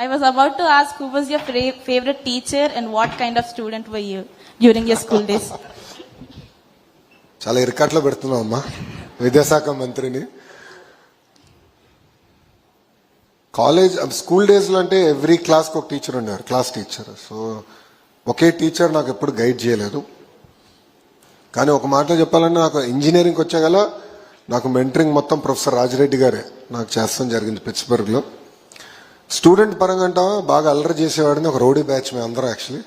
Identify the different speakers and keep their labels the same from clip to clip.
Speaker 1: I was about to ask who was your favorite teacher and what kind of student were you during your school days?
Speaker 2: చాలా ఇరకట్లో పెడుతున్నావు అమ్మా విద్యాశాఖ మంత్రిని. College school డేస్లో అంటే every క్లాస్కి ఒక టీచర్ ఉండేవారు, క్లాస్ టీచర్. సో ఒకే టీచర్ నాకు ఎప్పుడు గైడ్ చేయలేదు. కానీ ఒక మాటలో చెప్పాలంటే నాకు ఇంజనీరింగ్కి వచ్చాగల నాకు మెంటరింగ్ మొత్తం ప్రొఫెసర్ రాజిరెడ్డి గారే నాకు చేస్తాం జరిగింది పిట్స్బర్గ్లో. స్టూడెంట్ పరంగా అంటా బాగా అల్లరి చేసేవాడిని. ఒక రౌడీ బ్యాచ్ మేము అందరం యాక్చువల్లీ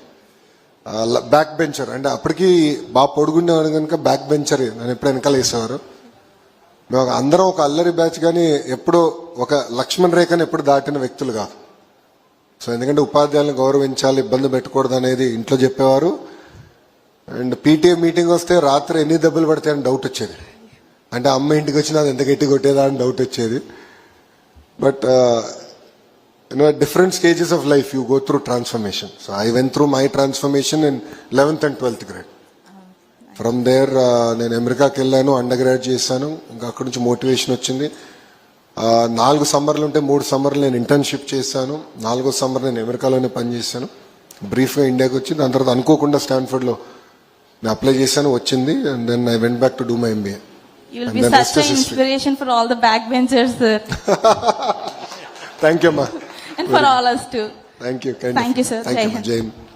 Speaker 2: బ్యాక్ బెంచర్, అంటే అప్పటికి బాగా పొడుగుండేవాడు కనుక బ్యాక్ బెంచర్ నన్ను ఎప్పుడు వెనకాల వేసేవారు. మేము అందరం ఒక అల్లరి బ్యాచ్, కానీ ఎప్పుడు ఒక లక్ష్మణ్ రేఖని ఎప్పుడు దాటిన వ్యక్తులు కాదు. సో ఎందుకంటే ఉపాధ్యాయులను గౌరవించాలి, ఇబ్బంది పెట్టకూడదు అనేది ఇంట్లో చెప్పేవారు. అండ్ పీటీఏ మీటింగ్ వస్తే రాత్రి ఎన్ని దెబ్బలు పడతాయని డౌట్ వచ్చేది. అంటే అమ్మ ఇంటికి వచ్చినా అది ఎంత గట్టి కొట్టేదా అని డౌట్ వచ్చేది. But different stages of life you go through transformation. So I went through my transformation in 11th and 12th grade. From there నేను అమెరికాకి వెళ్ళాను, అండర్ గ్రాడ్ చేశాను. ఇంకా అక్కడి నుంచి మోటివేషన్ వచ్చింది. 4 సమ్మర్లు ఉంటే 3 సమ్మర్లు నేను ఇంటర్న్షిప్ చేశాను. 4వ సమ్మర్ నేను అమెరికాలోనే పనిచేశాను. బ్రీఫ్గా ఇండియాకి వచ్చి దాని తర్వాత అనుకోకుండా స్టాన్ఫర్డ్లో నేను అప్లై చేశాను, వచ్చింది. And then I went back to do my MBA.
Speaker 1: You will be such an inspiration for all the backbenchers, sir.
Speaker 2: Thank you, ma.
Speaker 1: And for all us too.
Speaker 2: Thank you.
Speaker 1: Thank you, sir.
Speaker 2: Thank you, Jai Hind.